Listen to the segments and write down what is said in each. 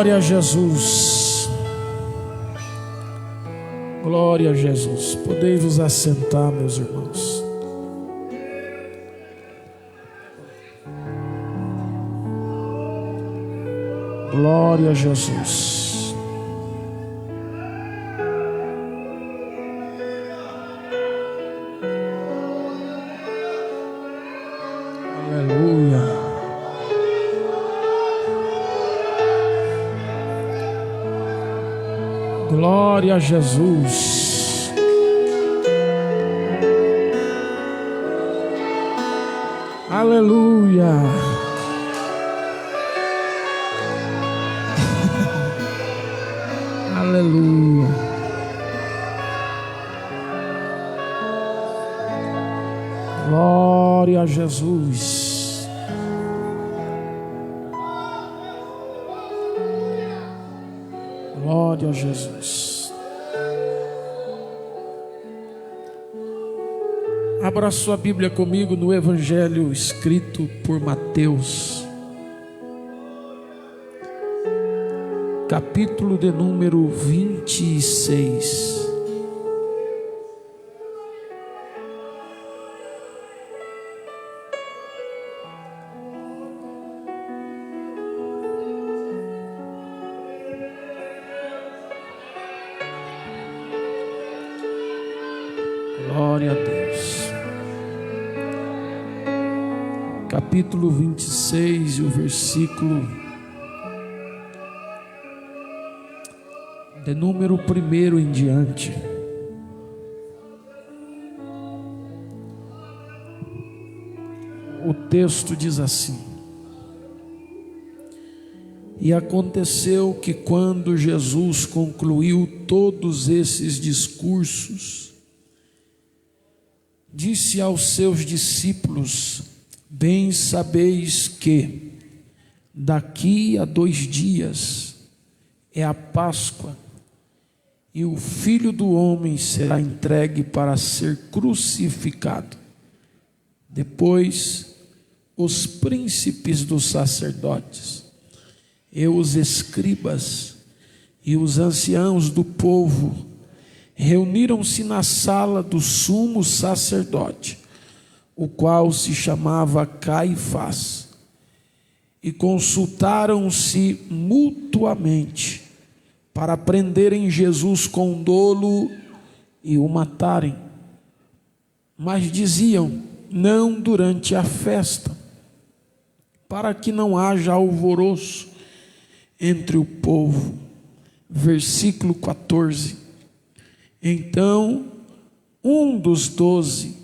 Glória a Jesus. Glória a Jesus. Podei vos assentar, meus irmãos. Glória a Jesus. Aleluia. Glória a Jesus. Aleluia. Aleluia. Glória a Jesus. Glória a Jesus. Abra sua Bíblia comigo no Evangelho escrito por Mateus, capítulo de número 26. Glória a Deus. Capítulo 26 e o versículo de número 1 em diante. O texto diz assim: E aconteceu que quando Jesus concluiu todos esses discursos, disse aos seus discípulos: Bem sabeis que daqui a 2 dias é a Páscoa, e o Filho do Homem será entregue para ser crucificado. Depois, os príncipes dos sacerdotes, e os escribas, e os anciãos do povo, reuniram-se na sala do sumo sacerdote, o qual se chamava Caifás, e consultaram-se mutuamente para prenderem Jesus com dolo e o matarem. Mas diziam: não durante a festa, para que não haja alvoroço entre o povo. Versículo 14. Então, um dos 12,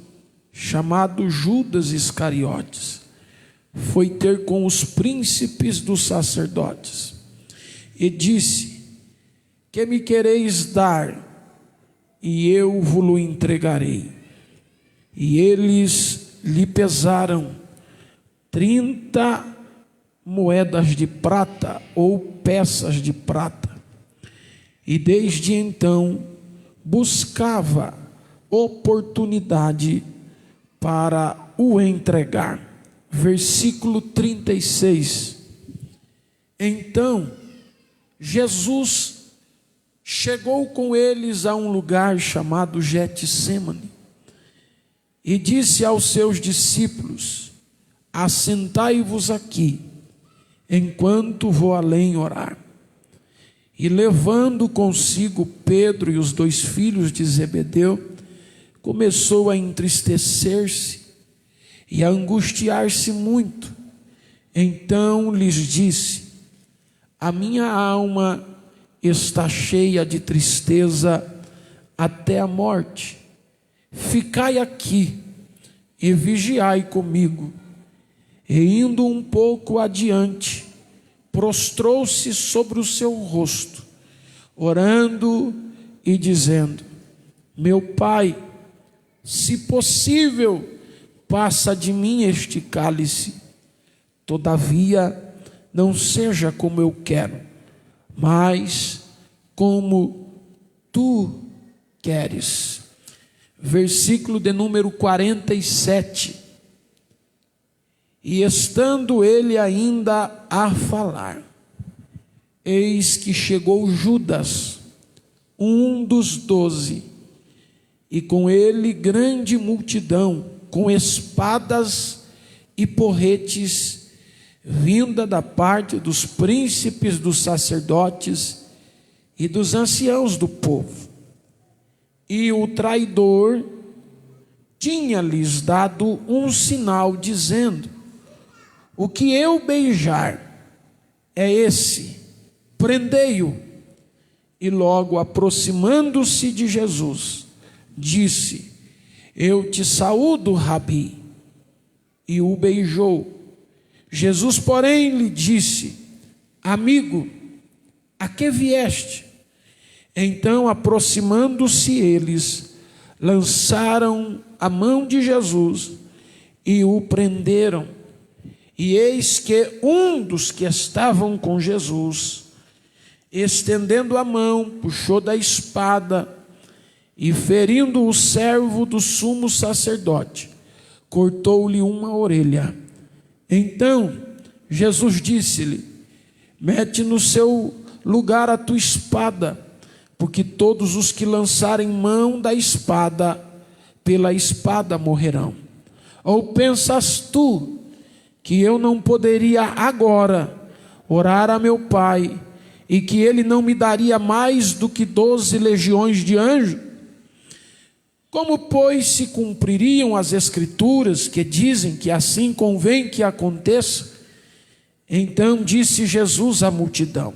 chamado Judas Iscariotes, foi ter com os príncipes dos sacerdotes e disse: Que me quereis dar, e eu vos-lo entregarei. E eles lhe pesaram 30 moedas de prata ou peças de prata. E desde então buscava oportunidade para o entregar. Versículo 36. Então Jesus chegou com eles a um lugar chamado Getsêmani e disse aos seus discípulos: assentai-vos aqui, enquanto vou além orar. E levando consigo Pedro e os 2 filhos de Zebedeu, começou a entristecer-se e a angustiar-se muito. Então lhes disse: a minha alma está cheia de tristeza até a morte. Ficai aqui e vigiai comigo. E indo um pouco adiante, prostrou-se sobre o seu rosto, orando e dizendo: meu Pai, se possível, passa de mim este cálice. Todavia, não seja como eu quero, mas como tu queres. Versículo de número 47. E estando ele ainda a falar, eis que chegou Judas, um dos 12, e com ele grande multidão, com espadas e porretes, vinda da parte dos príncipes dos sacerdotes e dos anciãos do povo. E o traidor tinha-lhes dado um sinal, dizendo: o que eu beijar é esse, prendei-o. E logo aproximando-se de Jesus, disse: eu te saúdo, Rabi, e o beijou. Jesus, porém, lhe disse: amigo, a que vieste? Então, aproximando-se eles, lançaram a mão de Jesus e o prenderam. E eis que um dos que estavam com Jesus, estendendo a mão, puxou da espada e, ferindo o servo do sumo sacerdote, cortou-lhe uma orelha. Então Jesus disse-lhe: mete no seu lugar a tua espada, porque todos os que lançarem mão da espada, pela espada morrerão. Ou pensas tu que eu não poderia agora orar a meu Pai, e que ele não me daria mais do que 12 legiões de anjos? Como, pois, se cumpririam as escrituras que dizem que assim convém que aconteça? Então disse Jesus à multidão: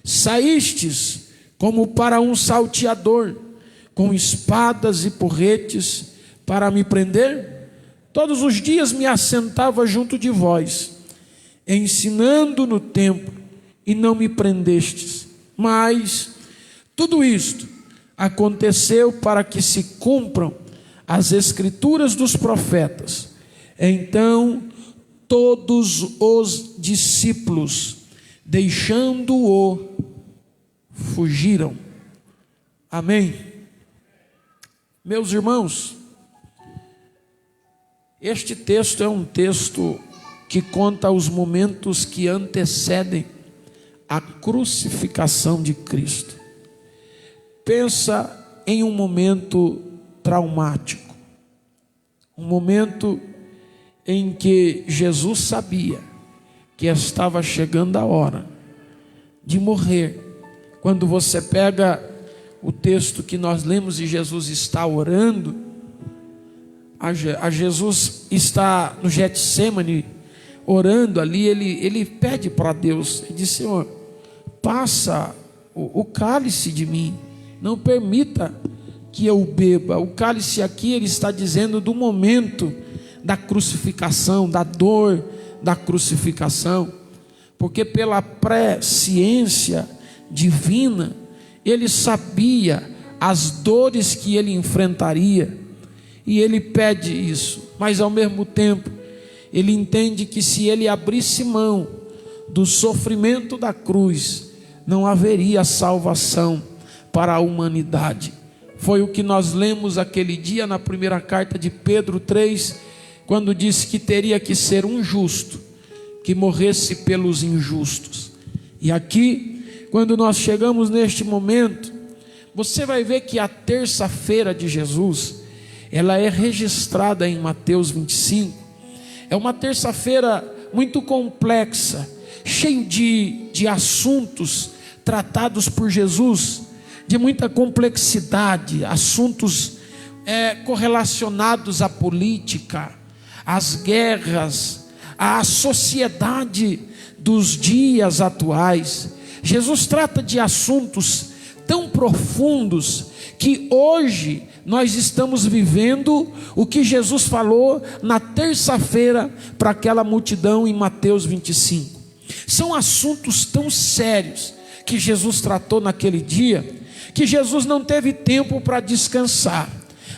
saístes como para um salteador, com espadas e porretes, para me prender? Todos os dias me assentava junto de vós, ensinando no templo, e não me prendestes. Mas tudo isto aconteceu para que se cumpram as escrituras dos profetas. Então todos os discípulos, deixando-o, fugiram. Amém. Meus irmãos, este texto é um texto que conta os momentos que antecedem a crucificação de Cristo. Pensa em um momento traumático, um momento em que Jesus sabia que estava chegando a hora de morrer. Quando você pega o texto que nós lemos e Jesus está orando, Jesus está no Getsêmani orando ali, ele pede para Deus, ele diz: Senhor, passa o cálice de mim, não permita que eu beba. O cálice aqui ele está dizendo do momento da crucificação, da dor da crucificação, porque pela presciência divina ele sabia as dores que ele enfrentaria, e ele pede isso, mas ao mesmo tempo ele entende que se ele abrisse mão do sofrimento da cruz, não haveria salvação para a humanidade. Foi o que nós lemos aquele dia na primeira carta de Pedro 3, quando disse que teria que ser um justo que morresse pelos injustos. E aqui, quando nós chegamos neste momento, você vai ver que a terça-feira de Jesus, ela é registrada em Mateus 25. É uma terça-feira muito complexa, cheio de assuntos tratados por Jesus, de muita complexidade, assuntos correlacionados à política, às guerras, à sociedade dos dias atuais. Jesus trata de assuntos tão profundos que hoje nós estamos vivendo o que Jesus falou na terça-feira para aquela multidão em Mateus 25. São assuntos tão sérios que Jesus tratou naquele dia, que Jesus não teve tempo para descansar.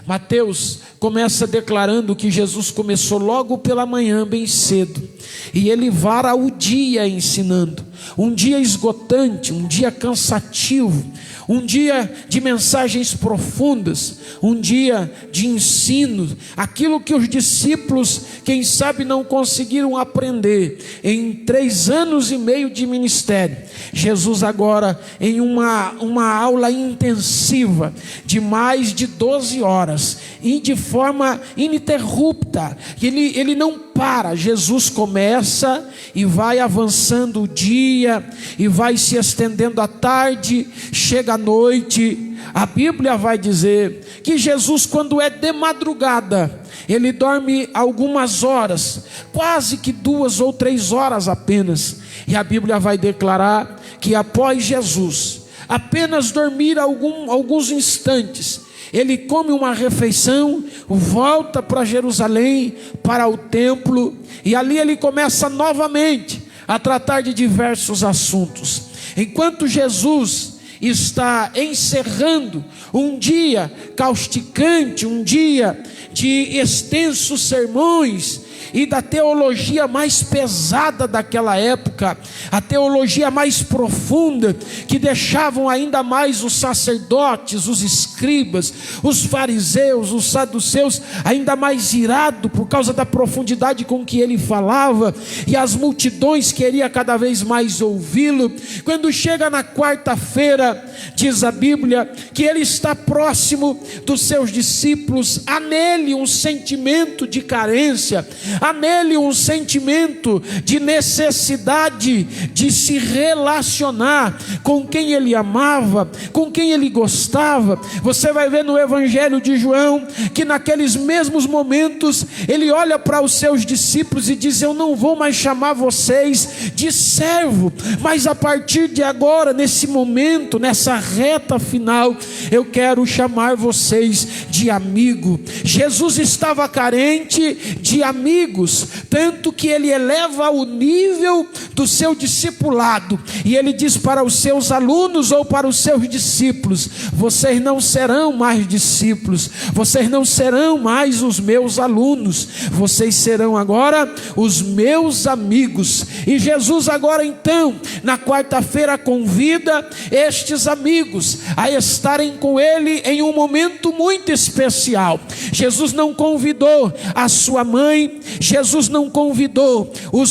Mateus começa declarando que Jesus começou logo pela manhã, bem cedo, e ele vara o dia ensinando. Um dia esgotante, um dia cansativo, um dia de mensagens profundas, um dia de ensino, aquilo que os discípulos, quem sabe, não conseguiram aprender em 3 anos e meio de ministério. Jesus agora, em uma aula intensiva, de mais de 12 horas, e de forma ininterrupta, ele não para. Jesus começa e vai avançando o dia, e vai se estendendo à tarde, chega à noite. A Bíblia vai dizer que Jesus, quando é de madrugada, ele dorme algumas horas, quase que 2 ou 3 horas apenas. E a Bíblia vai declarar que após Jesus apenas dormir alguns instantes, ele come uma refeição, volta para Jerusalém, para o templo, e ali ele começa novamente a tratar de diversos assuntos. Enquanto Jesus está encerrando um dia causticante, um dia de extensos sermões e da teologia mais pesada daquela época, a teologia mais profunda, que deixavam ainda mais os sacerdotes, os escribas, os fariseus, os saduceus ainda mais irados por causa da profundidade com que ele falava, e as multidões queriam cada vez mais ouvi-lo. Quando chega na quarta-feira, diz a Bíblia que ele está próximo dos seus discípulos. Há nele um sentimento de carência, há nele um sentimento de necessidade de se relacionar com quem ele amava, com quem ele gostava. Você vai ver no Evangelho de João que naqueles mesmos momentos ele olha para os seus discípulos e diz: eu não vou mais chamar vocês de servo, mas a partir de agora, nesse momento, nessa reta final, eu quero chamar vocês de amigo. Jesus estava carente de amigos, tanto que ele eleva o nível do seu discipulado, e ele diz para os seus alunos ou para os seus discípulos: vocês não serão mais discípulos, vocês não serão mais os meus alunos, vocês serão agora os meus amigos. E Jesus agora então, na quarta-feira, convida estes amigos a estarem com ele em um momento muito especial. Jesus não convidou a sua mãe, Jesus não convidou os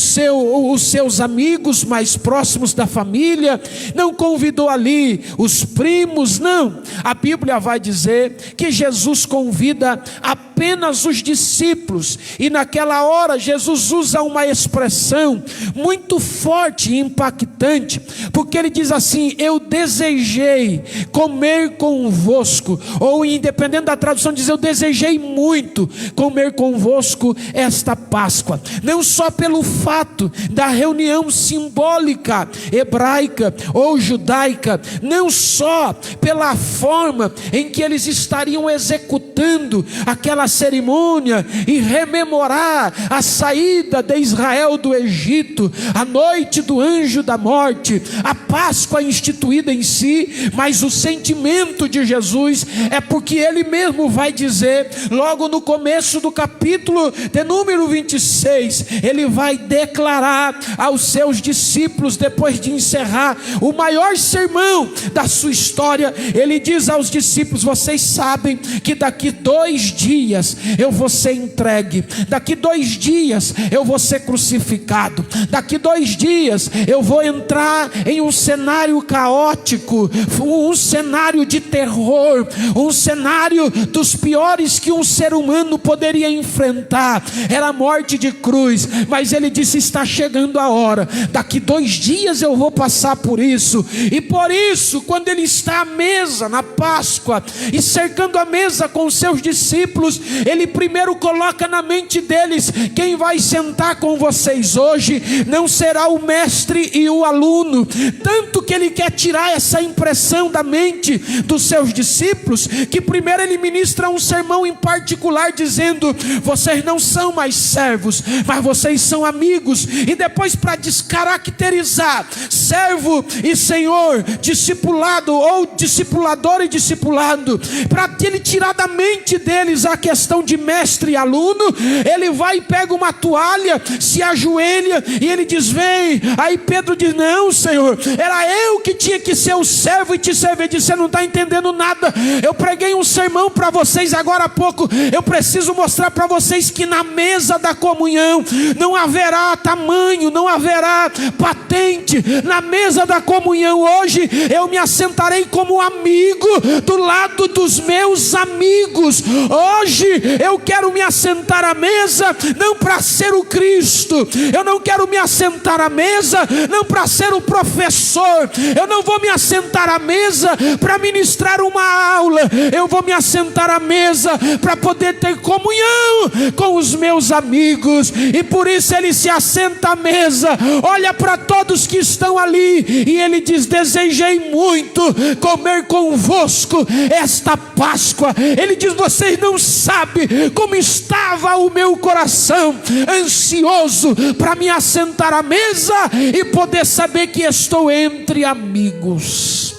seus amigos mais próximos da família, não convidou ali os primos, não. A Bíblia vai dizer que Jesus convida apenas os discípulos, e naquela hora Jesus usa uma expressão muito forte e impactante, porque ele diz assim: eu desejei comer convosco, ou independente da tradução diz: eu desejei muito comer convosco esta Páscoa, não só pelo fato da reunião simbólica hebraica ou judaica, não só pela forma em que eles estariam executando aquela cerimônia e rememorar a saída de Israel do Egito, a noite do anjo da morte, a Páscoa instituída em si, mas o sentimento de Jesus é porque ele mesmo vai dizer, logo no começo do capítulo de número 26, ele vai declarar aos seus discípulos, depois de encerrar o maior sermão da sua história, ele diz aos discípulos: vocês sabem que daqui 2 dias eu vou ser entregue, daqui 2 dias eu vou ser crucificado, daqui 2 dias eu vou entrar em um cenário caótico, um cenário de terror, um cenário dos piores que um ser humano poderia enfrentar, era a morte de cruz. Mas ele disse: está chegando a hora, daqui 2 dias eu vou passar por isso. E por isso, quando ele está à mesa na Páscoa e cercando a mesa com os seus discípulos, ele primeiro coloca na mente deles: quem vai sentar com vocês hoje não será o mestre e o aluno. Tanto que ele quer tirar essa impressão da mente dos seus discípulos, que primeiro ele ministra um sermão em particular dizendo: vocês não são mais servos, mas vocês são amigos. E depois, para descaracterizar servo e senhor, discipulado ou discipulador e discipulado, para ele tirar da mente deles questão de mestre e aluno, ele vai e pega uma toalha, se ajoelha e ele diz: vem. Aí Pedro diz: não, Senhor, era eu que tinha que ser o servo e te servir. Ele diz: você não está entendendo nada. Eu preguei um sermão para vocês agora há pouco. Eu preciso mostrar para vocês que na mesa da comunhão não haverá tamanho, não haverá patente. Na mesa da comunhão hoje eu me assentarei como amigo do lado dos meus amigos. Hoje eu quero me assentar à mesa não para ser o Cristo, eu não quero me assentar à mesa não para ser o professor, eu não vou me assentar à mesa para ministrar uma aula, eu vou me assentar à mesa para poder ter comunhão com os meus amigos. E por isso ele se assenta à mesa, olha para todos que estão ali e ele diz: desejei muito comer convosco esta Páscoa. Ele diz: vocês não sabem como estava o meu coração ansioso para me assentar à mesa e poder saber que estou entre amigos.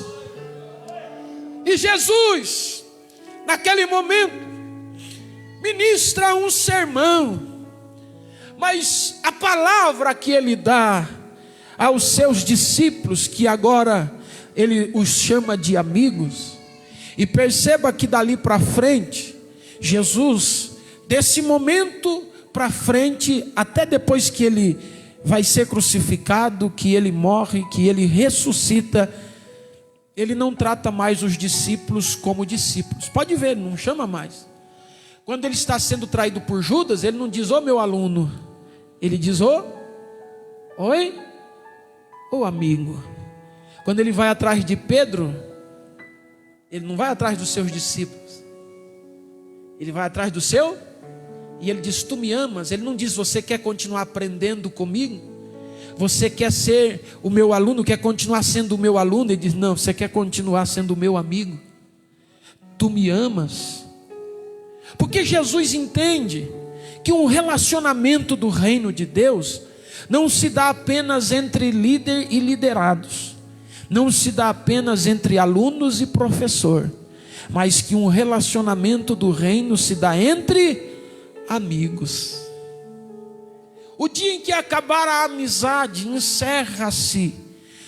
E Jesus, naquele momento, ministra um sermão, mas a palavra que ele dá aos seus discípulos, que agora ele os chama de amigos, e perceba que dali para frente, Jesus, desse momento para frente, até depois que ele vai ser crucificado, que ele morre, que ele ressuscita, ele não trata mais os discípulos como discípulos. Pode ver, ele não chama mais. Quando ele está sendo traído por Judas, ele não diz: ô meu aluno, ele diz: oi, ô amigo. Quando ele vai atrás de Pedro, ele não vai atrás dos seus discípulos, ele vai atrás do seu, e ele diz: tu me amas. Ele não diz: você quer continuar aprendendo comigo? Você quer ser o meu aluno, quer continuar sendo o meu aluno? Ele diz: não, você quer continuar sendo o meu amigo? Tu me amas? Porque Jesus entende que um relacionamento do reino de Deus não se dá apenas entre líder e liderados, não se dá apenas entre alunos e professor, mas que um relacionamento do reino se dá entre amigos. O dia em que acabar a amizade, encerra-se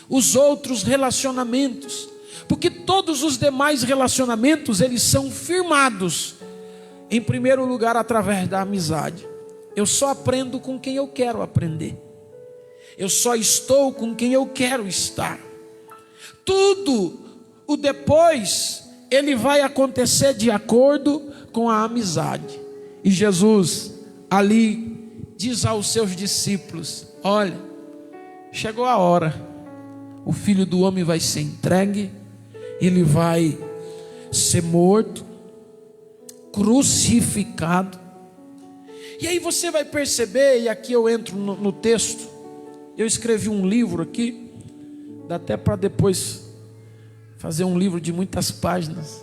os outros relacionamentos, porque todos os demais relacionamentos, eles são firmados, em primeiro lugar, através da amizade. Eu só aprendo com quem eu quero aprender, eu só estou com quem eu quero estar. Tudo o depois, ele vai acontecer de acordo com a amizade. E Jesus ali diz aos seus discípulos: olha, chegou a hora, o Filho do Homem vai ser entregue, ele vai ser morto, crucificado. E aí você vai perceber, e aqui eu entro no texto, eu escrevi um livro aqui, dá até para depois fazer um livro de muitas páginas,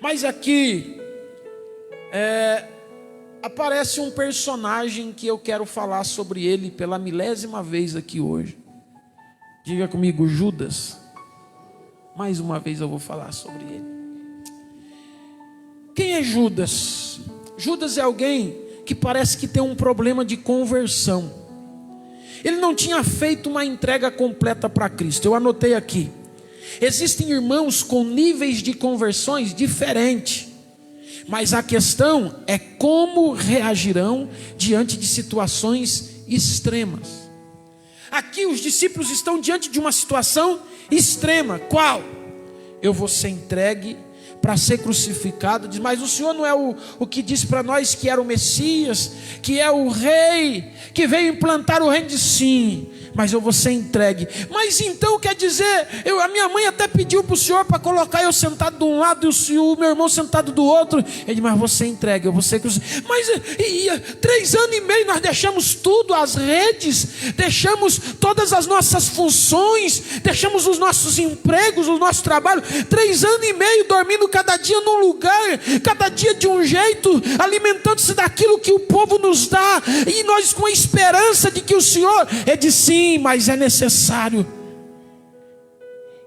mas aqui aparece um personagem que eu quero falar sobre ele pela milésima vez aqui hoje. Diga comigo: Judas. Mais uma vez eu vou falar sobre ele. Quem é Judas? Judas é alguém que parece que tem um problema de conversão. Ele não tinha feito uma entrega completa para Cristo. Eu anotei aqui: existem irmãos com níveis de conversões diferentes, mas a questão é como reagirão diante de situações extremas. Aqui os discípulos estão diante de uma situação extrema. Qual? Eu vou ser entregue para ser crucificado. Diz: mas o Senhor não é o que disse para nós que era o Messias, que é o rei, que veio implantar o reino? Diz: sim, mas eu vou ser entregue. Mas então quer dizer, a minha mãe até pediu para o Senhor para colocar eu sentado de um lado e o meu irmão sentado do outro. Ele diz: mas vou ser entregue, eu vou ser crucificado. Mas 3 anos e meio nós deixamos tudo, as redes, deixamos todas as nossas funções, deixamos os nossos empregos, o nosso trabalho, 3 anos e meio dormindo cada dia num lugar, cada dia de um jeito, alimentando-se daquilo que o povo nos dá, e nós com a esperança de que o Senhor, ele diz: sim, mas é necessário.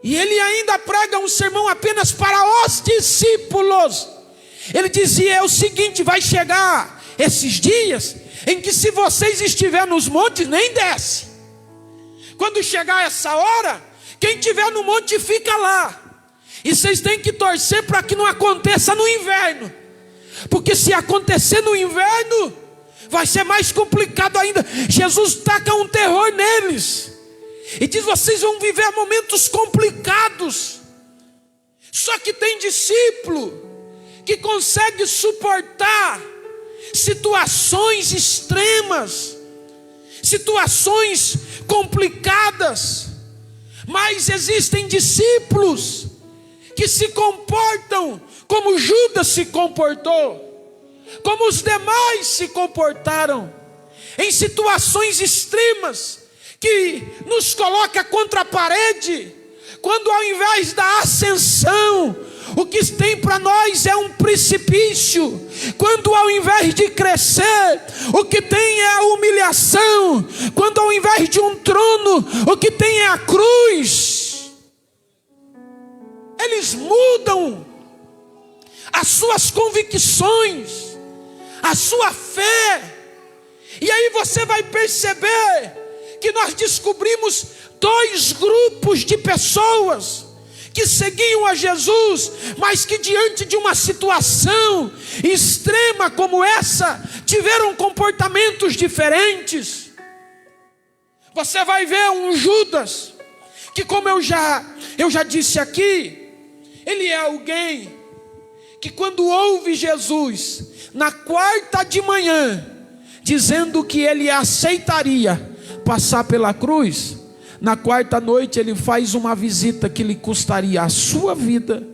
E ele ainda prega um sermão apenas para os discípulos. Ele dizia é o seguinte: vai chegar esses dias em que se vocês estiverem nos montes, nem desce. Quando chegar essa hora, quem estiver no monte fica lá. E vocês têm que torcer para que não aconteça no inverno. Porque se acontecer no inverno, vai ser mais complicado ainda. Jesus taca um terror neles. E diz: vocês vão viver momentos complicados. Só que tem discípulo que consegue suportar situações extremas, situações complicadas. Mas existem discípulos que se comportam como Judas se comportou, como os demais se comportaram, em situações extremas que nos coloca contra a parede, quando ao invés da ascensão, o que tem para nós é um precipício. Quando ao invés de crescer, o que tem é a humilhação. Quando ao invés de um trono, o que tem é a cruz. Eles mudam as suas convicções, a sua fé. E aí você vai perceber que nós descobrimos dois grupos de pessoas que seguiam a Jesus, mas que diante de uma situação extrema como essa, tiveram comportamentos diferentes. Você vai ver um Judas, que como eu já disse aqui, ele é alguém que quando ouve Jesus, na quarta de manhã, dizendo que ele aceitaria passar pela cruz, na quarta noite ele faz uma visita que lhe custaria a sua vida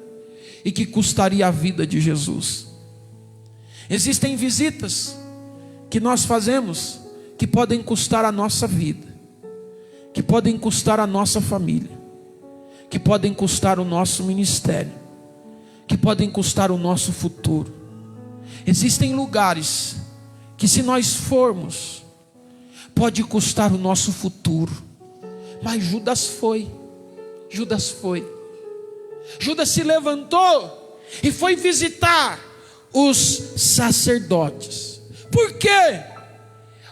e que custaria a vida de Jesus. Existem visitas que nós fazemos que podem custar a nossa vida, que podem custar a nossa família, que podem custar o nosso ministério, que podem custar o nosso futuro. Existem lugares que se nós formos, pode custar o nosso futuro. Mas Judas foi. Judas se levantou e foi visitar os sacerdotes. Por quê?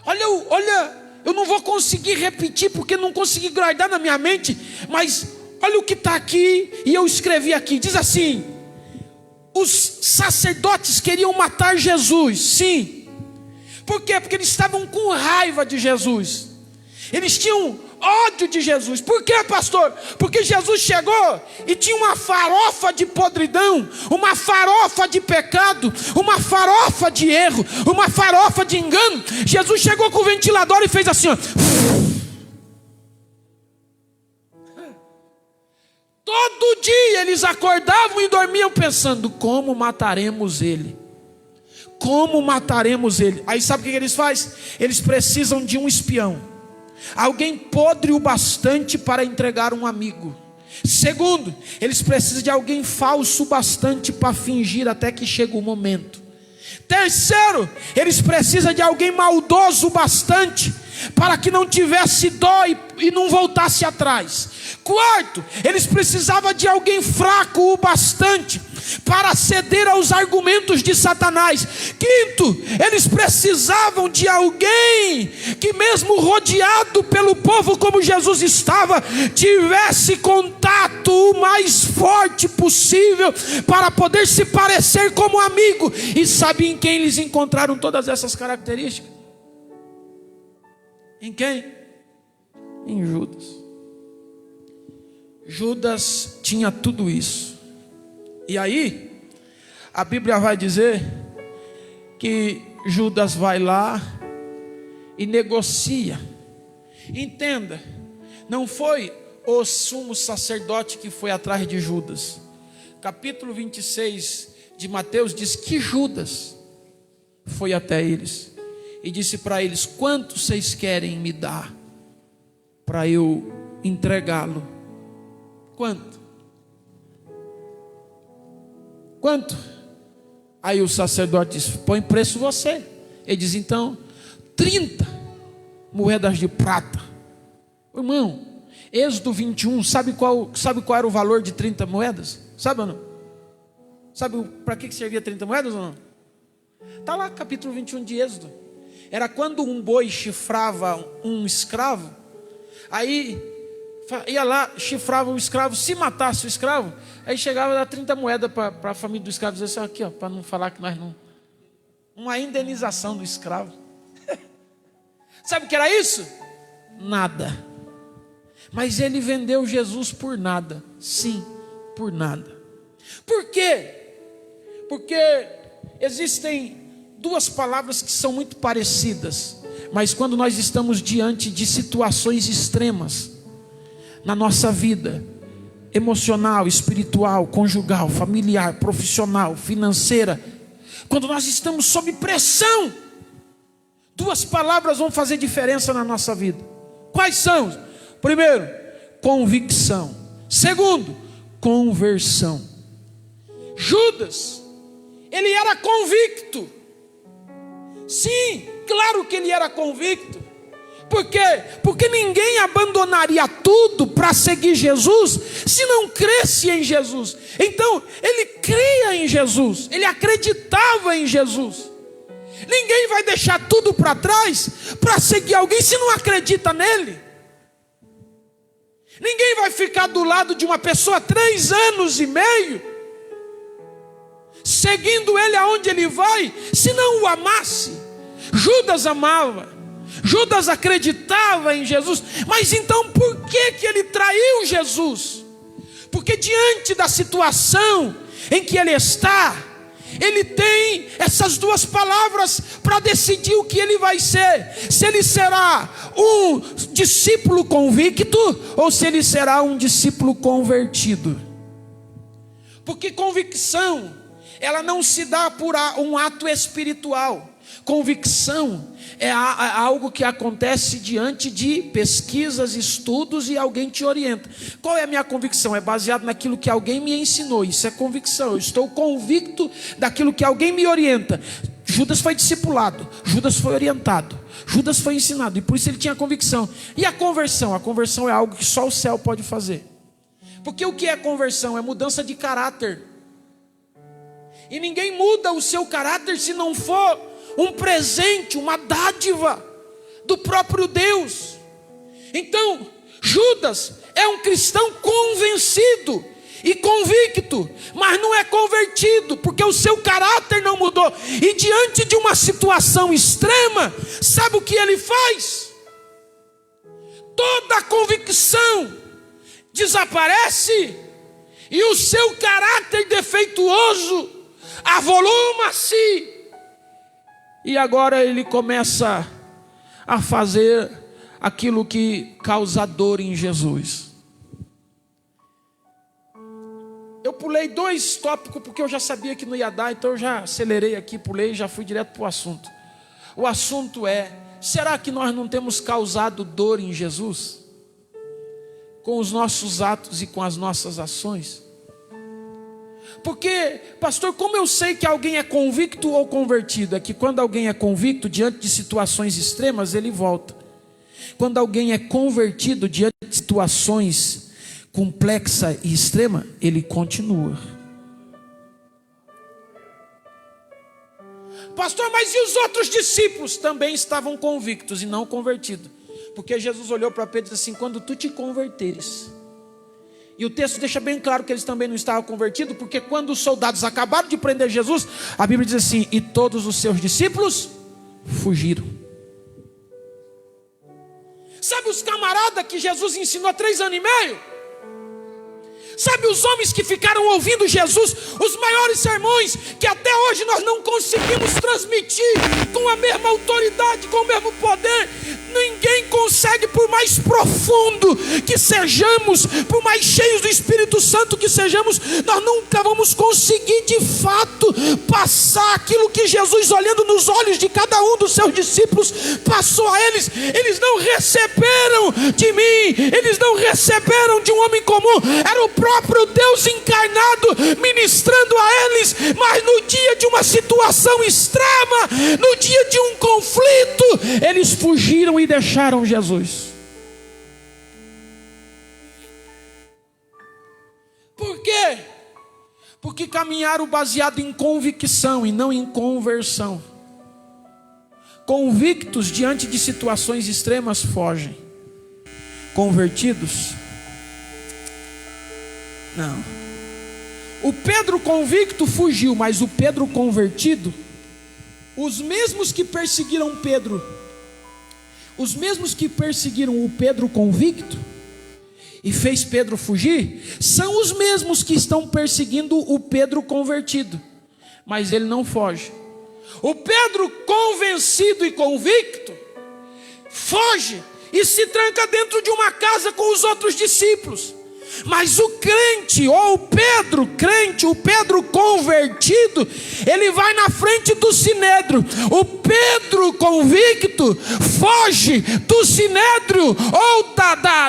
Olha, eu não vou conseguir repetir porque não consegui guardar na minha mente, mas olha o que está aqui e eu escrevi aqui. Diz assim: os sacerdotes queriam matar Jesus. Sim. Por quê? Porque eles estavam com raiva de Jesus. Eles tinham ódio de Jesus. Por quê, pastor? Porque Jesus chegou e tinha uma farofa de podridão, uma farofa de pecado, uma farofa de erro, uma farofa de engano. Jesus chegou com o ventilador e fez assim, ó. Todo dia eles acordavam e dormiam pensando: como mataremos ele? Como mataremos ele? Aí sabe o que eles fazem? Eles precisam de um espião, alguém podre o bastante para entregar um amigo. Segundo, eles precisam de alguém falso bastante para fingir até que chega o momento. Terceiro, eles precisam de alguém maldoso bastante para que não tivesse dó e não voltasse atrás. Quarto, eles precisavam de alguém fraco o bastante para ceder aos argumentos de Satanás. Quinto, eles precisavam de alguém que mesmo rodeado pelo povo como Jesus estava, tivesse contato o mais forte possível para poder se parecer como amigo. E sabe em quem eles encontraram todas essas características? Em quem? Em Judas. Judas tinha tudo isso. E aí, a Bíblia vai dizer que Judas vai lá e negocia. Entenda, não foi o sumo sacerdote que foi atrás de Judas. Capítulo 26 de Mateus diz que Judas foi até eles e disse para eles: quanto vocês querem me dar para eu entregá-lo? Quanto? Aí o sacerdote diz: põe preço você. Ele diz: então 30 moedas de prata. Irmão, Êxodo 21, sabe qual era o valor de 30 moedas? Sabe ou não? Sabe para que servia 30 moedas ou não? Está lá capítulo 21 de Êxodo. Era quando um boi chifrava um escravo, aí ia lá, chifrava o escravo, se matasse o escravo, aí chegava a dar 30 moedas para a família do escravo, dizer assim, aqui, para não falar que nós não... Uma indenização do escravo. Sabe o que era isso? Nada. Mas ele vendeu Jesus por nada. Sim, por nada. Por quê? Porque existem duas palavras que são muito parecidas, mas quando nós estamos diante de situações extremas na nossa vida, emocional, espiritual, conjugal, familiar, profissional, financeira, quando nós estamos sob pressão, duas palavras vão fazer diferença na nossa vida. Quais são? Primeiro, convicção. Segundo, conversão. Judas, ele era convicto. Sim, claro que ele era convicto. Por quê? Porque ninguém abandonaria tudo para seguir Jesus se não cresce em Jesus. Então, ele cria em Jesus, ele acreditava em Jesus. Ninguém vai deixar tudo para trás para seguir alguém se não acredita nele. Ninguém vai ficar do lado de uma pessoa 3 anos e meio, seguindo ele aonde ele vai, se não o amasse. Judas amava, Judas acreditava em Jesus, mas então por que ele traiu Jesus? Porque diante da situação em que ele está, ele tem essas duas palavras para decidir o que ele vai ser. Se ele será um discípulo convicto ou se ele será um discípulo convertido. Porque convicção, ela não se dá por um ato espiritual. Convicção é algo que acontece diante de pesquisas, estudos e alguém te orienta. Qual é a minha convicção? É baseado naquilo que alguém me ensinou. Isso é convicção. Eu estou convicto daquilo que alguém me orienta. Judas foi discipulado, Judas foi orientado, Judas foi ensinado, e por isso ele tinha convicção. E a conversão? A conversão é algo que só o céu pode fazer. Porque o que é conversão? É mudança de caráter. E ninguém muda o seu caráter se não for um presente, uma dádiva do próprio Deus. Então, Judas é um cristão convencido e convicto, mas não é convertido, porque o seu caráter não mudou. E diante de uma situação extrema, sabe o que ele faz? Toda a convicção desaparece e o seu caráter defeituoso avoluma-se. E agora ele começa a fazer aquilo que causa dor em Jesus. Eu pulei 2 tópicos porque eu já sabia que não ia dar, então eu já acelerei aqui, pulei e já fui direto para o assunto. O assunto é: será que nós não temos causado dor em Jesus? Com os nossos atos e com as nossas ações? Porque, pastor, como eu sei que alguém é convicto ou convertido? É que quando alguém é convicto, diante de situações extremas, ele volta. Quando alguém é convertido, diante de situações complexas e extremas, ele continua. Pastor, mas e os outros discípulos? Também estavam convictos e não convertidos. Porque Jesus olhou para Pedro e disse assim: quando tu te converteres. E o texto deixa bem claro que eles também não estavam convertidos, porque quando os soldados acabaram de prender Jesus, a Bíblia diz assim: e todos os seus discípulos fugiram. Sabe os camaradas que Jesus ensinou há 3 anos e meio? Sabe os homens que ficaram ouvindo Jesus, os maiores sermões, que até hoje nós não conseguimos transmitir com a mesma autoridade, com o mesmo poder? Ninguém consegue, por mais profundo que sejamos, por mais cheios do Espírito Santo que sejamos, nós nunca vamos conseguir de fato passar aquilo que Jesus, olhando nos olhos de cada um dos seus discípulos, passou a eles. Eles não receberam de mim, eles não receberam de um homem comum, era o próprio Deus encarnado ministrando a eles. Mas no dia de uma situação extrema, no dia de um conflito, eles fugiram e deixaram Jesus. Por quê? Porque caminharam baseado em convicção e não em conversão. Convictos diante de situações extremas fogem. Convertidos, não. O Pedro convicto fugiu, mas o Pedro convertido, os mesmos que perseguiram Pedro, os mesmos que perseguiram o Pedro convicto e fez Pedro fugir, são os mesmos que estão perseguindo o Pedro convertido, mas ele não foge. O Pedro convencido e convicto foge e se tranca dentro de uma casa com os outros discípulos. Mas o crente, ou o Pedro crente, o Pedro convertido, ele vai na frente do sinédrio. O Pedro convicto foge do sinédrio, ou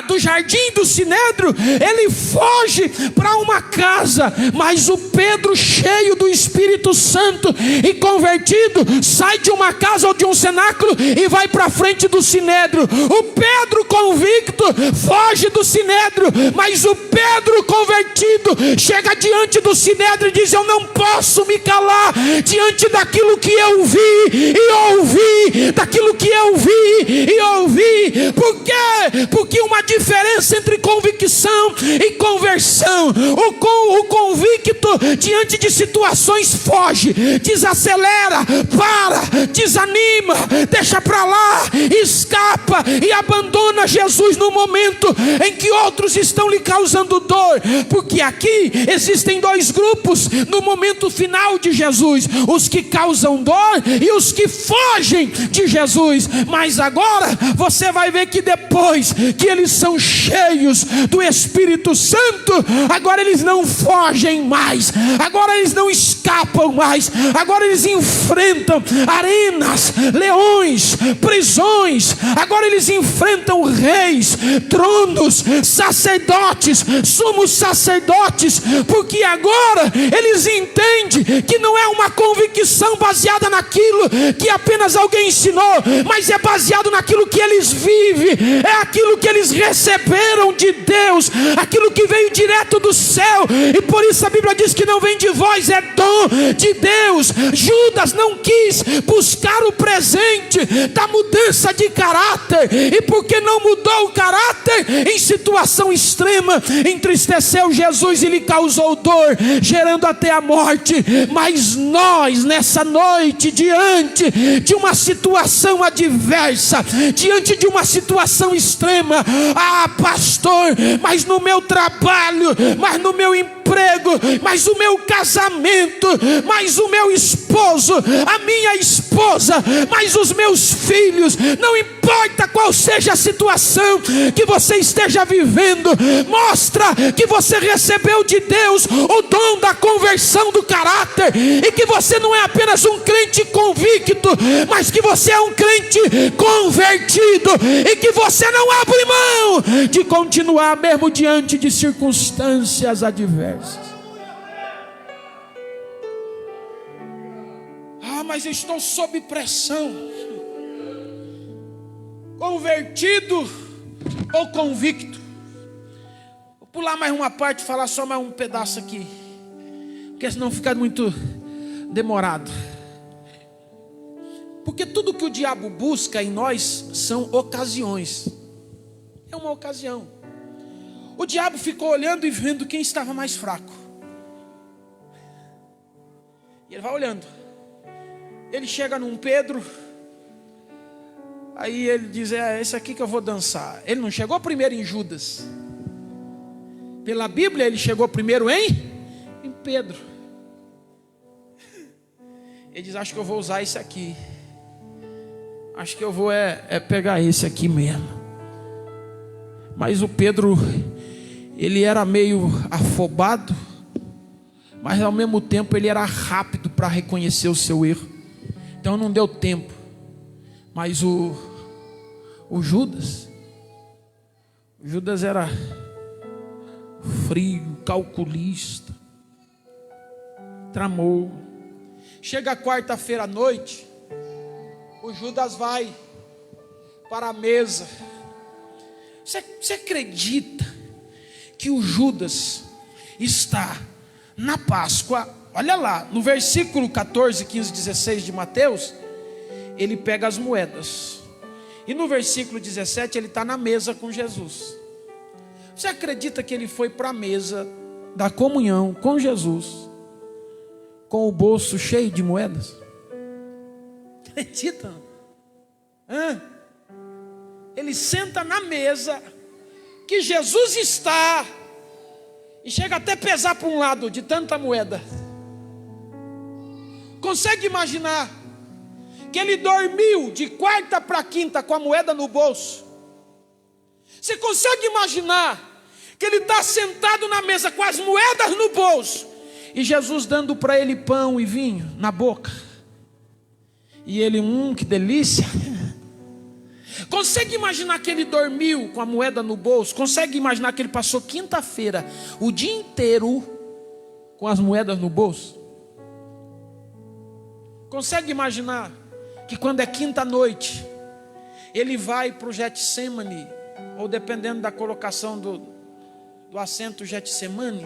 do jardim do sinédrio, ele foge para uma casa. Mas o Pedro cheio do Espírito Santo e convertido, sai de uma casa ou de um cenáculo e vai para a frente do sinédrio. O Pedro convicto foge do sinédrio, mas o Pedro convertido chega diante do sinédrio e diz: eu não posso me calar diante daquilo que eu vi e ouvi, daquilo que eu vi e ouvi. Por quê? Porque uma diferença entre convicção e conversão. O convicto diante de situações foge, desacelera, para, desanima, deixa para lá, escapa e abandona Jesus no momento em que outros estão lhe causando dor. Porque aqui existem dois grupos no momento final de Jesus: os que causam dor e os que fogem de Jesus. Mas agora você vai ver que depois que eles são cheios do Espírito Santo, agora eles não fogem mais, agora eles não escapam mais, agora eles enfrentam arenas, leões, prisões, agora eles enfrentam reis, tronos, sacerdotes, sumos sacerdotes, porque agora eles entendem que não é uma convicção baseada naquilo que apenas alguém ensinou, mas é baseado naquilo que eles vivem, é aquilo que eles receberam de Deus, aquilo que veio direto do céu. E por isso a Bíblia diz que não vem de vós, é dom de Deus. Judas não quis buscar o presente da mudança de caráter, e porque não mudou o caráter em situação extrema, entristeceu Jesus e lhe causou dor, gerando até a morte. Mas nós, nessa noite, diante de uma situação adversa, diante de uma situação extrema, pastor, mas no meu trabalho, mas no meu emprego, mas o meu casamento, mas o meu esposo, a minha esposa, mas os meus filhos, não importa qual seja a situação que você esteja vivendo, mostra que você recebeu de Deus o dom da conversão do caráter, e que você não é apenas um crente convicto, mas que você é um crente convertido, e que você não abre mão de continuar mesmo diante de circunstâncias adversas. Mas eu estou sob pressão. Convertido ou convicto? Vou pular mais uma parte, falar só mais um pedaço aqui, porque senão fica muito demorado. Porque tudo que o diabo busca em nós são ocasiões. É uma ocasião. O diabo ficou olhando e vendo quem estava mais fraco. E ele vai olhando. Ele chega num Pedro, aí ele diz: é esse aqui que eu vou dançar. Ele não chegou primeiro em Judas. Pela Bíblia ele chegou primeiro em Pedro. Ele diz: acho que eu vou usar esse aqui. Acho que eu vou pegar esse aqui mesmo. Mas o Pedro, ele era meio afobado, mas ao mesmo tempo ele era rápido para reconhecer o seu erro. Então não deu tempo. Mas o Judas era frio, calculista, tramou. Chega a quarta-feira à noite, o Judas vai para a mesa. Você acredita que o Judas está na Páscoa, olha lá, no versículo 14, 15, 16 de Mateus, ele pega as moedas. E no versículo 17 ele está na mesa com Jesus. Você acredita que ele foi para a mesa da comunhão com Jesus, com o bolso cheio de moedas? Acredita? Ele senta na mesa que Jesus está, e chega até pesar para um lado de tanta moeda. Consegue imaginar que ele dormiu de quarta para quinta com a moeda no bolso? Você consegue imaginar que ele está sentado na mesa com as moedas no bolso, e Jesus dando para ele pão e vinho na boca, e ele, que delícia. Consegue imaginar que ele dormiu com a moeda no bolso? Consegue imaginar que ele passou quinta-feira o dia inteiro com as moedas no bolso? Consegue imaginar que quando é quinta-noite ele vai para o Getsemane, ou dependendo da colocação do assento Getsemane,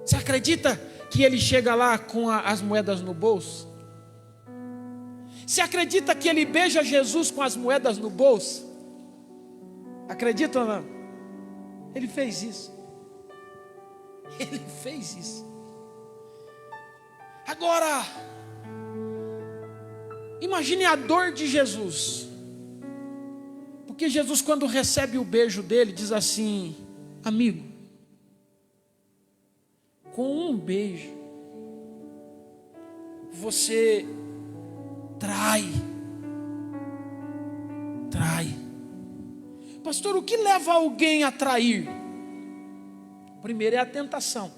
você acredita que ele chega lá com as moedas no bolso? Você acredita que ele beija Jesus com as moedas no bolso? Acredita ou não? Ele fez isso. Ele fez isso. Agora, imagine a dor de Jesus. Porque Jesus, quando recebe o beijo dele, diz assim: amigo, com um beijo você trai. Pastor, o que leva alguém a trair? Primeiro é a tentação.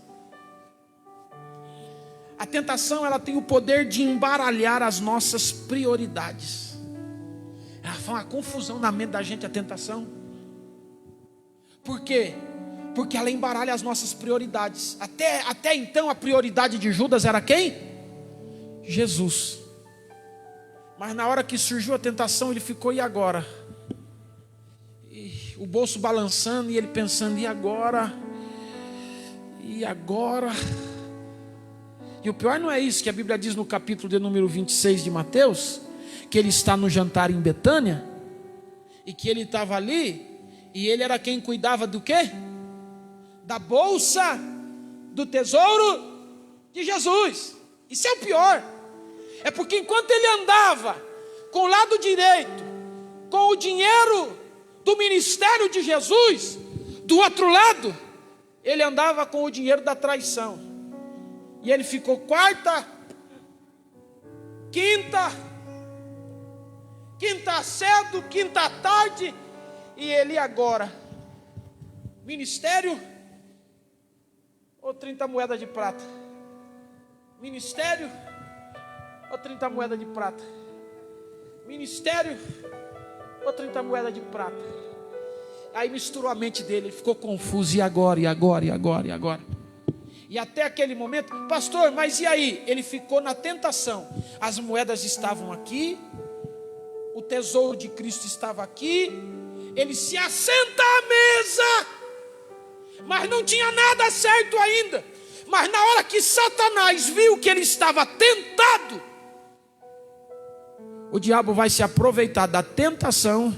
A tentação, ela tem o poder de embaralhar as nossas prioridades. Ela faz uma confusão na mente da gente, a tentação. Por quê? Porque ela embaralha as nossas prioridades. Até então a prioridade de Judas era quem? Jesus. Mas na hora que surgiu a tentação, ele ficou: e agora? E o bolso balançando, e ele pensando: e agora? E agora? E o pior não é isso, que a Bíblia diz no capítulo de número 26 de Mateus, que ele está no jantar em Betânia, e que ele estava ali, e ele era quem cuidava do quê? Da bolsa do tesouro de Jesus. Isso é o pior. É porque enquanto ele andava com o lado direito, com o dinheiro do ministério de Jesus, do outro lado, ele andava com o dinheiro da traição. E ele ficou quarta, quinta cedo, quinta tarde, e ele agora, ministério ou 30 moedas de prata? Ministério ou 30 moedas de prata? Ministério ou 30 moedas de prata? Aí misturou a mente dele, ele ficou confuso: e agora, e agora, e agora, e agora? E até aquele momento: pastor, mas e aí? Ele ficou na tentação. As moedas estavam aqui, o tesouro de Cristo estava aqui, ele se assenta à mesa, mas não tinha nada certo ainda. Mas na hora que Satanás viu que ele estava tentado, o diabo vai se aproveitar da tentação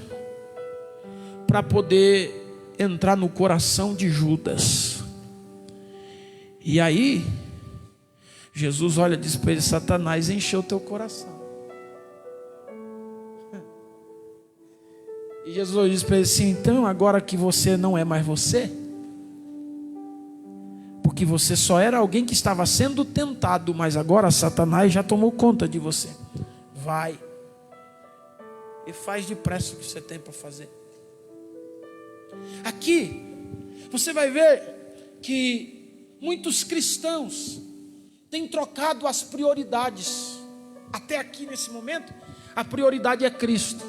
para poder entrar no coração de Judas. E aí Jesus olha e diz para ele: Satanás encheu teu coração. E Jesus diz para ele assim: então agora que você não é mais você, porque você só era alguém que estava sendo tentado, mas agora Satanás já tomou conta de você. Vai e faz depressa o que você tem para fazer. Aqui você vai ver que muitos cristãos têm trocado as prioridades. Até aqui nesse momento, a prioridade é Cristo.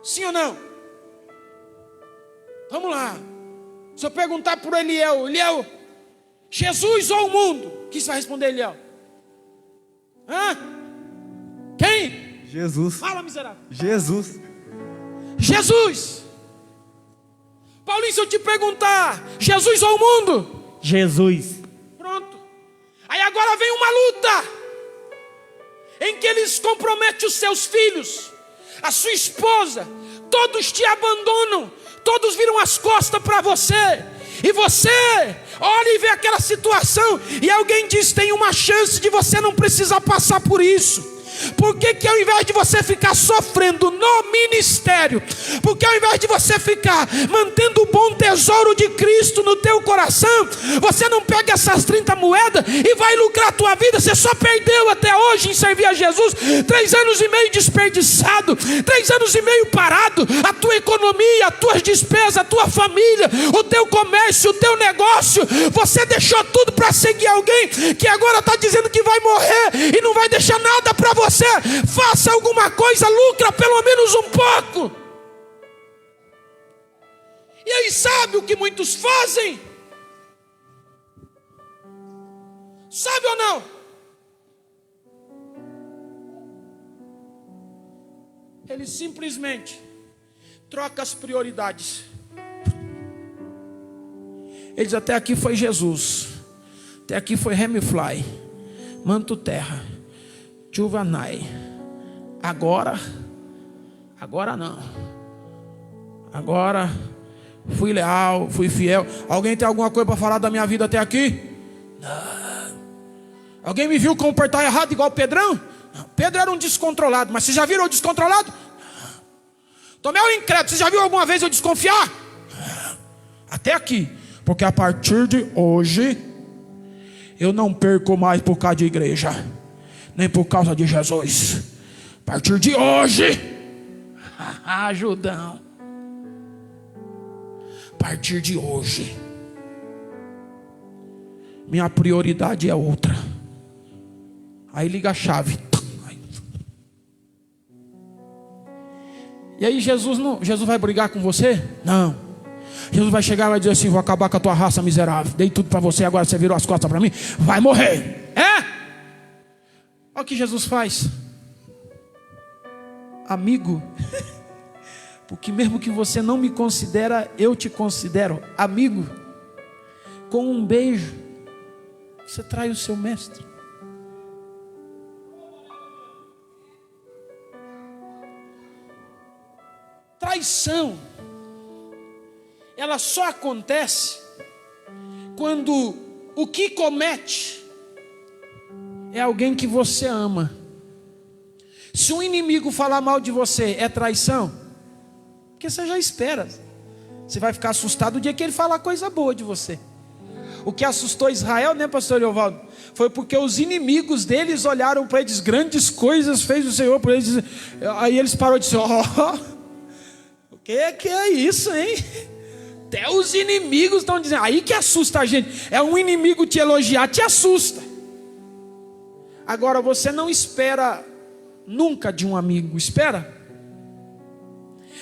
Sim ou não? Vamos lá. Se eu perguntar para Eliel: Eliel, Jesus ou o mundo? O que você vai responder, Eliel? Quem? Jesus. Fala, miserável. Jesus. Jesus. Paulinho, se eu te perguntar: Jesus ou o mundo? Jesus. Pronto. agora vem uma luta, em que eles comprometem os seus filhos, a sua esposa, todos te abandonam, todos viram as costas para você, e você olha e vê aquela situação, e alguém diz: tem uma chance de você não precisar passar por isso. Por que que ao invés de você ficar sofrendo no ministério, porque ao invés de você ficar mantendo o bom tesouro de Cristo no teu coração, você não pega essas 30 moedas e vai lucrar a tua vida? Você só perdeu até hoje em servir a Jesus 3 anos e meio desperdiçado, 3 anos e meio parado, a tua economia, as tuas despesas, a tua família, o teu comércio, o teu negócio. Você deixou tudo para seguir alguém que agora está dizendo que vai morrer e não vai deixar nada para você. Faça alguma coisa, lucra pelo menos um pouco. E aí, sabe o que muitos fazem? Sabe ou não? Ele simplesmente troca as prioridades. Ele diz: até aqui foi Jesus, até aqui foi Remifly, Manto Terra, Juvanai. Agora não. Agora fui leal, fui fiel. Alguém tem alguma coisa para falar da minha vida até aqui? Não. Alguém me viu comportar errado igual o Pedrão? Não. Pedro era um descontrolado, mas vocês já viram eu descontrolado? Não. Tomé o incrédulo, você já viu alguma vez eu desconfiar? Não. Até aqui. Porque a partir de hoje eu não perco mais por causa de igreja, nem por causa de Jesus. A partir de hoje, Judão, a partir de hoje, minha prioridade é outra. Aí liga a chave. E aí Jesus vai brigar com você? Não. Jesus vai chegar e vai dizer assim: vou acabar com a tua raça miserável, dei tudo para você, agora você virou as costas para mim, vai morrer. Olha o que Jesus faz. Amigo, porque mesmo que você não me considera, eu te considero amigo. Com um beijo, você trai o seu mestre. Traição, ela só acontece quando o que comete é alguém que você ama. Se um inimigo falar mal de você, é traição? Porque você já espera. Você vai ficar assustado o dia que ele falar coisa boa de você. O que assustou Israel, né, pastor Eovaldo? Foi porque os inimigos deles olharam para eles: grandes coisas fez o Senhor por eles. Aí eles pararam de dizer: o que é isso, hein? Até os inimigos estão dizendo. Aí que assusta a gente. É um inimigo te elogiar, te assusta. Agora você não espera nunca de um amigo, espera?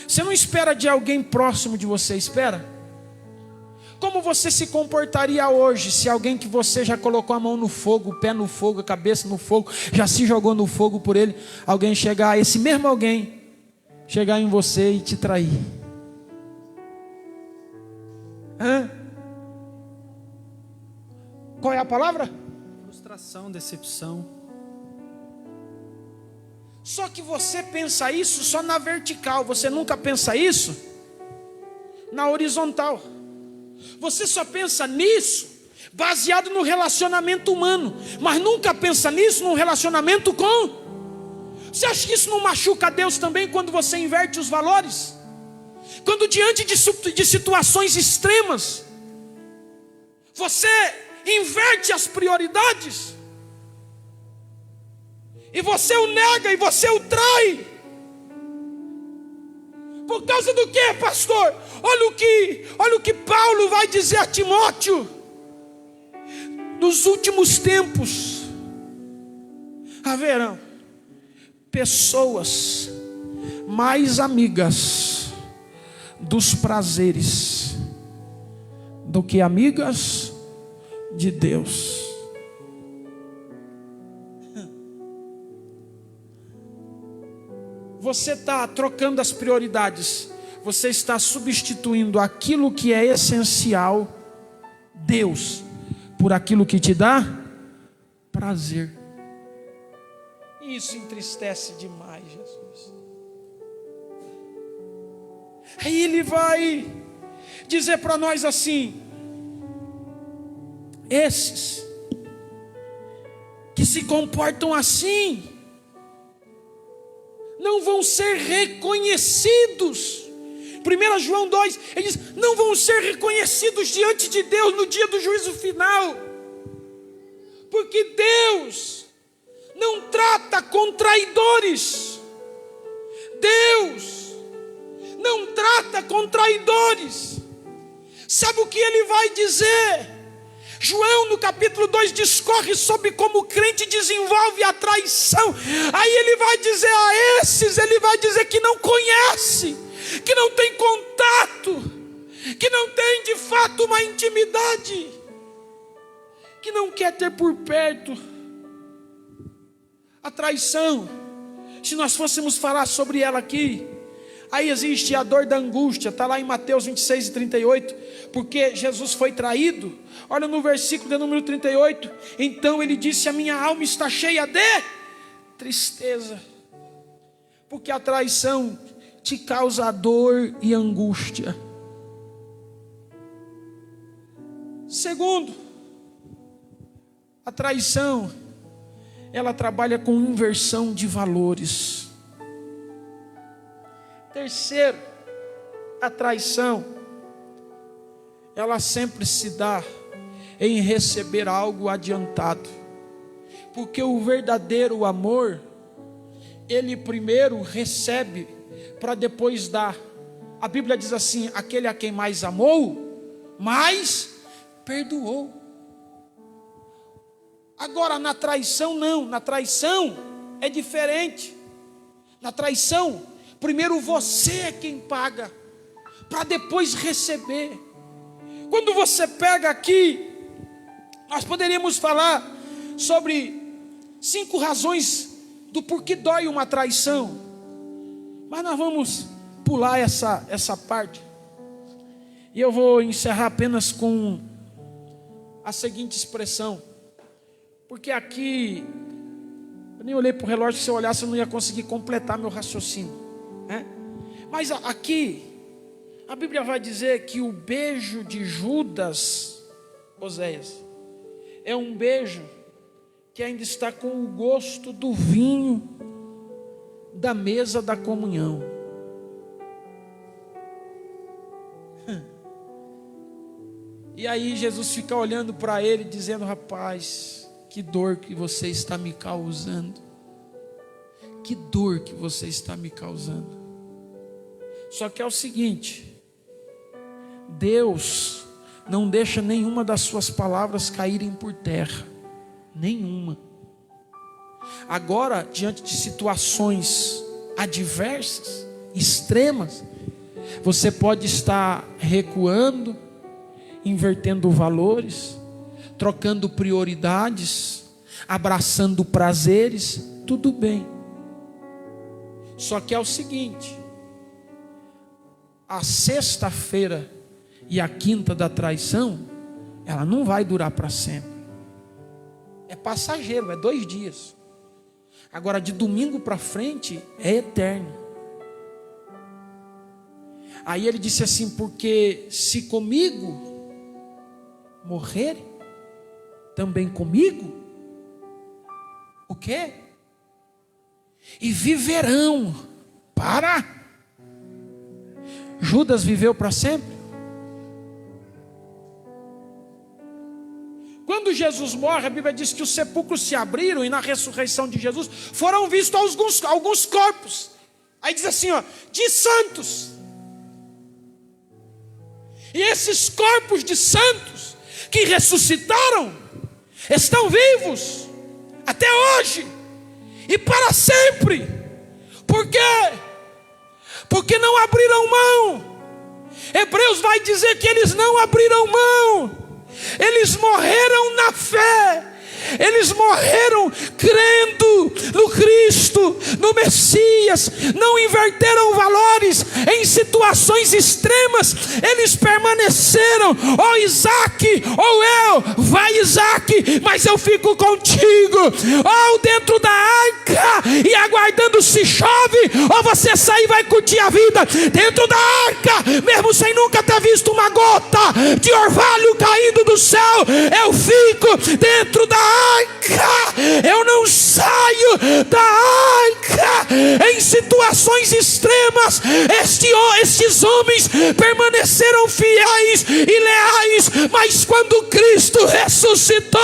Você não espera de alguém próximo de você, espera? Como você se comportaria hoje se alguém que você já colocou a mão no fogo, o pé no fogo, a cabeça no fogo, já se jogou no fogo por ele, alguém chegar, esse mesmo alguém chegar em você e te trair? Qual é a palavra? Frustração, decepção. Só que você pensa isso só na vertical, você nunca pensa isso na horizontal. Você só pensa nisso baseado no relacionamento humano, mas nunca pensa nisso no relacionamento com... Você acha que isso não machuca a Deus também quando você inverte os valores? Quando diante de situações extremas, você inverte as prioridades, e você o nega e você o trai. Por causa do que, pastor? Olha o que Paulo vai dizer a Timóteo. Nos últimos tempos haverão pessoas mais amigas dos prazeres do que amigas de Deus. Você está trocando as prioridades. Você está substituindo aquilo que é essencial, Deus, por aquilo que te dá prazer. E isso entristece demais Jesus. Aí ele vai dizer para nós assim: esses que se comportam assim não vão ser reconhecidos. 1 João 2, ele diz: não vão ser reconhecidos diante de Deus no dia do juízo final, porque Deus não trata com traidores. Deus não trata com traidores. Sabe o que ele vai dizer? João no capítulo 2 discorre sobre como o crente desenvolve a traição. Aí ele vai dizer a esses, ele vai dizer que não conhece, que não tem contato, que não tem de fato uma intimidade, que não quer ter por perto. A traição, se nós fôssemos falar sobre ela aqui, aí existe a dor da angústia, está lá em Mateus 26 e 38, porque Jesus foi traído. Olha no versículo de número 38, então ele disse: a minha alma está cheia de tristeza, porque a traição te causa dor e angústia. Segundo, a traição, ela trabalha com inversão de valores. Terceiro, a traição, ela sempre se dá em receber algo adiantado, porque o verdadeiro amor, ele primeiro recebe para depois dar. A Bíblia diz assim: aquele a quem mais amou, mais perdoou. Agora na traição não, na traição é diferente. Na traição, primeiro você é quem paga, para depois receber. Quando você pega aqui, nós poderíamos falar sobre 5 razões do porquê dói uma traição, mas nós vamos pular essa parte, e eu vou encerrar apenas com a seguinte expressão, porque aqui, eu nem olhei para o relógio, se eu olhasse eu não ia conseguir completar meu raciocínio, né? Mas aqui, a Bíblia vai dizer que o beijo de Judas, Oséias, é um beijo que ainda está com o gosto do vinho da mesa da comunhão. E aí Jesus fica olhando para ele, dizendo: rapaz, que dor que você está me causando. Que dor que você está me causando. Só que é o seguinte: Deus não deixa nenhuma das suas palavras caírem por terra. Nenhuma. Agora, diante de situações adversas, extremas, você pode estar recuando, invertendo valores, trocando prioridades, abraçando prazeres, tudo bem. Só que é o seguinte: a sexta-feira e a quinta da traição, ela não vai durar para sempre. É passageiro, é 2 dias. Agora de domingo para frente é eterno. Aí ele disse assim: porque se comigo morrerem, também comigo, o quê? E viverão. Para! Judas viveu para sempre? Quando Jesus morre, a Bíblia diz que os sepulcros se abriram, e na ressurreição de Jesus foram vistos alguns corpos. Aí diz assim, ó, de santos. E esses corpos de santos que ressuscitaram estão vivos até hoje e para sempre. Por quê? Porque não abriram mão. Hebreus vai dizer que eles não abriram mão. Eles morreram na fé Eles morreram crendo no Cristo, no Messias. Não inverteram valores em situações extremas. Eles permaneceram: ou Isaac ou eu. Vai Isaac, mas eu fico contigo. Ou dentro da arca e aguardando se chove, ou você sai e vai curtir a vida dentro da arca, mesmo sem nunca ter visto uma gota de orvalho caindo do céu. Eu fico dentro da arca, eu não saio da arca. Em situações extremas, estes homens permaneceram fiéis e leais. Mas quando Cristo ressuscitou,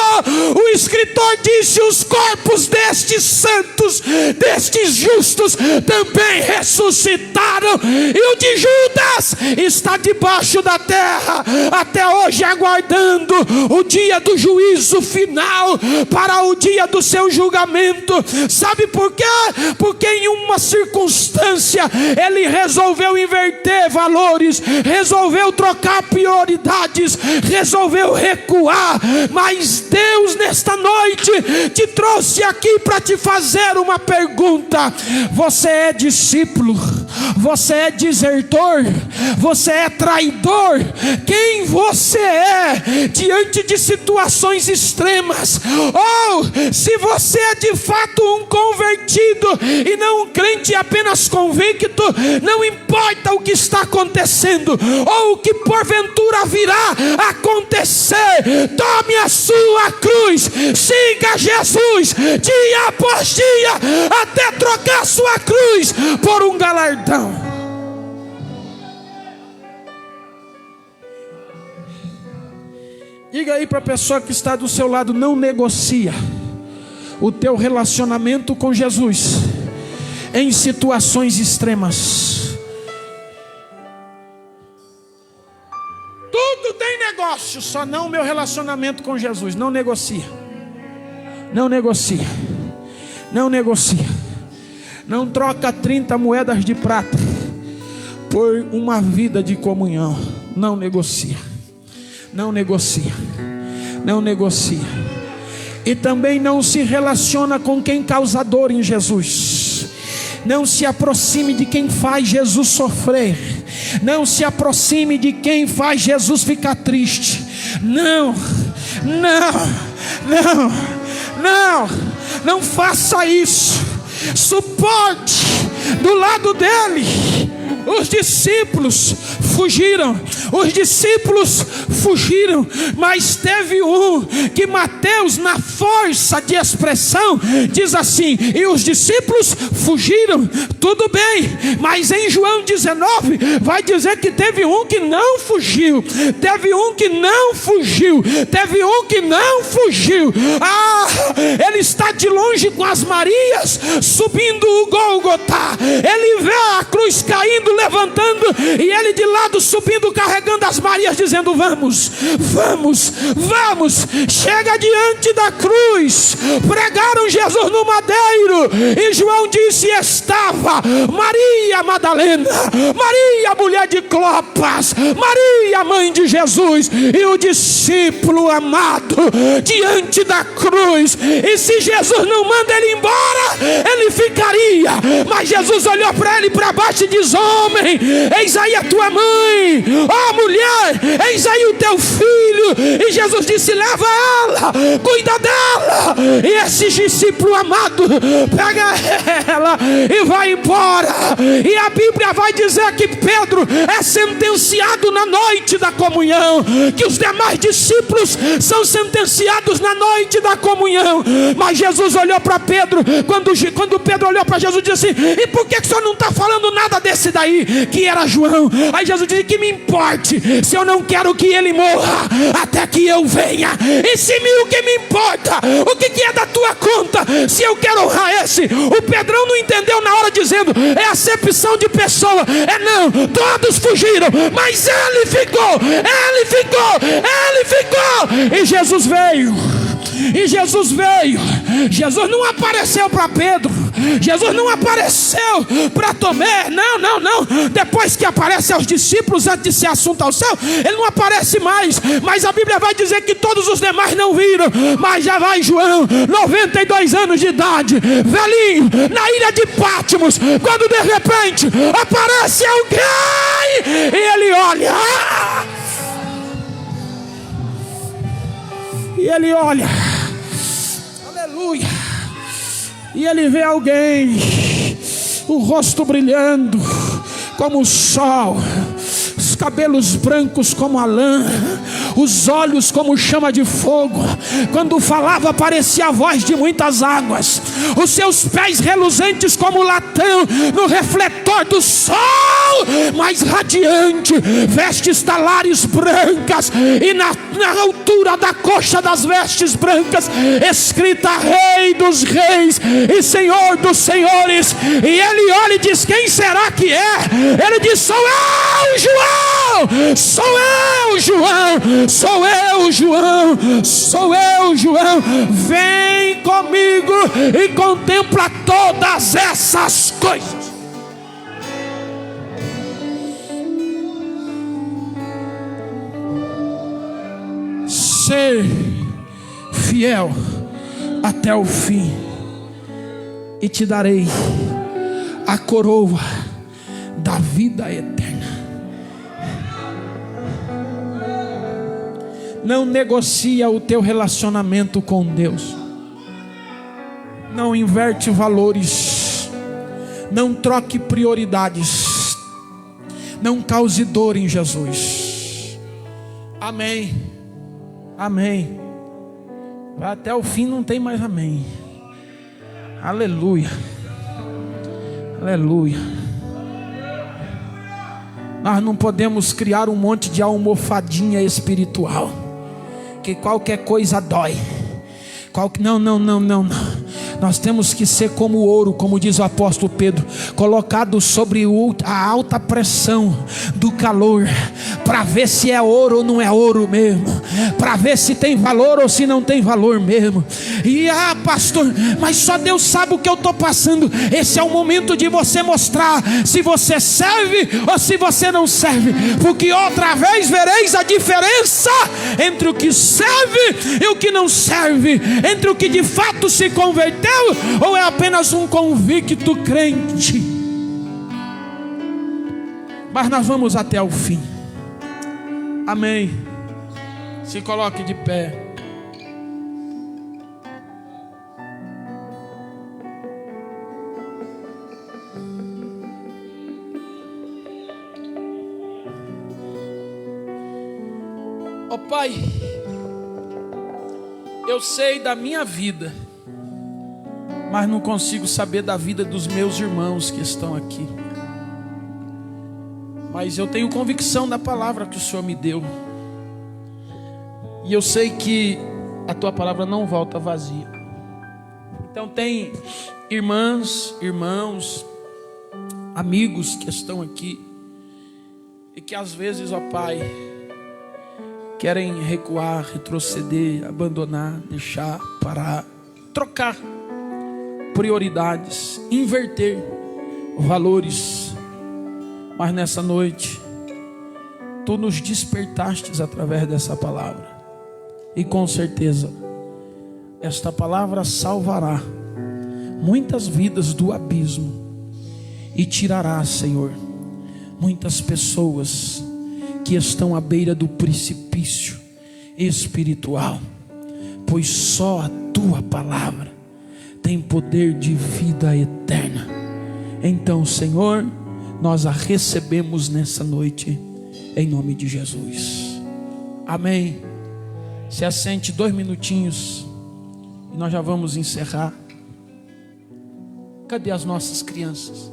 o escritor disse: os corpos destes santos, destes justos, também ressuscitaram. E o de Judas está debaixo da terra até hoje, aguardando o dia do juízo final, para o dia do seu julgamento. Sabe por quê? Porque em uma circunstância ele resolveu inverter valores, resolveu trocar prioridades, resolveu recuar. Mas Deus nesta noite te trouxe aqui para te fazer uma pergunta: você é discípulo? Você é desertor? Você é traidor? Quem você é diante de situações extremas? Ou se você é de fato um convertido e não um crente apenas convicto, não importa o que está acontecendo ou o que porventura virá acontecer, tome a sua cruz, siga Jesus dia após dia, até trocar sua cruz por um galardão. Diga aí para a pessoa que está do seu lado: não negocia o teu relacionamento com Jesus em situações extremas. Tudo tem negócio, só não o meu relacionamento com Jesus. Não negocia. Não negocia. Não negocia. Não troca 30 moedas de prata por uma vida de comunhão. Não negocia. Não negocia. Não negocia. E também não se relaciona com quem causa dor em Jesus. Não se aproxime de quem faz Jesus sofrer. Não se aproxime de quem faz Jesus ficar triste. Não, não, não, não, não faça isso. Suporte do lado dele. Os discípulos fugiram. Os discípulos fugiram. Mas teve um que Mateus, na força de expressão, diz assim: e os discípulos fugiram. Tudo bem, mas em João 19 vai dizer que teve um que não fugiu. Teve um que não fugiu. Teve um que não fugiu. Ele está de longe com as Marias, subindo o Gólgota. Ele vê a cruz caindo, levantando, e ele de lado subindo, carregando as Marias, dizendo: vamos, vamos, vamos. Chega diante da cruz. Pregaram Jesus no madeiro, e João disse: estava Maria Madalena, Maria mulher de Clopas, Maria mãe de Jesus, e o discípulo amado diante da cruz. E se Jesus não manda ele embora, ele ficaria. Mas Jesus olhou para ele para baixo e diz: homem, eis aí a tua mãe. Ó mulher, eis aí o teu filho. E Jesus disse: leva ela, cuida dela. E esse discípulo amado pega ela e vai embora. E a Bíblia vai dizer que Pedro é sentenciado na noite da comunhão, que os demais discípulos são sentenciados na noite da comunhão. Mas Jesus olhou para Pedro. Quando Pedro olhou para Jesus, disse assim: e por que o senhor não está falando nada desse daí, que era João? Aí Jesus disse: que me importe, se eu não quero que ele morra até que eu venha. E se o que me importa, o que é da tua conta, se eu quero honrar esse? O Pedrão não entendeu na hora, dizendo: é acepção de pessoa. É não, todos fugiram, mas ele ficou, ele ficou, ele ficou. E Jesus veio E Jesus veio. Jesus não apareceu para Pedro, Jesus não apareceu para Tomé, não. Depois que aparece aos discípulos, antes de ser assunto ao céu, ele não aparece mais. Mas a Bíblia vai dizer que todos os demais não viram. Mas já vai João, 92 anos de idade, velhinho, na ilha de Patmos, quando de repente aparece alguém e ele olha. E ele olha, aleluia, e ele vê alguém, o rosto brilhando como o sol, os cabelos brancos como a lã, os olhos como chama de fogo. Quando falava parecia a voz de muitas águas, os seus pés reluzentes como latão no refletor do sol mais radiante, vestes talares brancas, e na altura da coxa das vestes brancas escrita Rei dos Reis e Senhor dos Senhores. E ele olha e diz: quem será que é? Ele diz: sou eu, João, sou eu, João, sou eu, João, sou eu, João. Vem comigo e contempla todas essas coisas. Ser fiel até o fim, e te darei a coroa da vida eterna. Não negocia o teu relacionamento com Deus. Não inverte valores. Não troque prioridades. Não cause dor em Jesus. Amém. Amém. Vai até o fim, não tem mais amém. Aleluia. Aleluia. Nós não podemos criar um monte de almofadinha espiritual, que qualquer coisa dói. Não. Nós temos que ser como o ouro, como diz o apóstolo Pedro, colocado sobre a alta pressão do calor, para ver se é ouro ou não é ouro mesmo, para ver se tem valor ou se não tem valor mesmo. E pastor, mas só Deus sabe o que eu estou passando. Esse é o momento de você mostrar se você serve ou se você não serve, porque outra vez vereis a diferença entre o que serve e o que não serve, entre o que de fato se converteu ou é apenas um convicto crente. Mas nós vamos até o fim. Amém. Se coloque de pé. Ó Pai, eu sei da minha vida, mas não consigo saber da vida dos meus irmãos que estão aqui. Mas eu tenho convicção da palavra que o Senhor me deu, e eu sei que a tua palavra não volta vazia. Então tem irmãs, irmãos, amigos que estão aqui e que às vezes, ó Pai, querem recuar, retroceder, abandonar, deixar, parar, trocar prioridades, inverter valores. Mas nessa noite Tu nos despertastes através dessa palavra, e com certeza esta palavra salvará muitas vidas do abismo e tirará, Senhor, muitas pessoas que estão à beira do precipício espiritual, pois só a Tua palavra tem poder de vida eterna. Então, Senhor, nós a recebemos nessa noite, em nome de Jesus. Amém. Se assente 2 minutinhos e nós já vamos encerrar. Cadê as nossas crianças?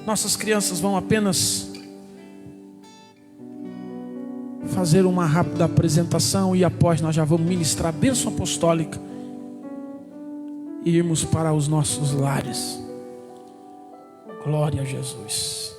Nossas crianças vão apenas fazer uma rápida apresentação, e após nós já vamos ministrar a bênção apostólica e irmos para os nossos lares. Glória a Jesus.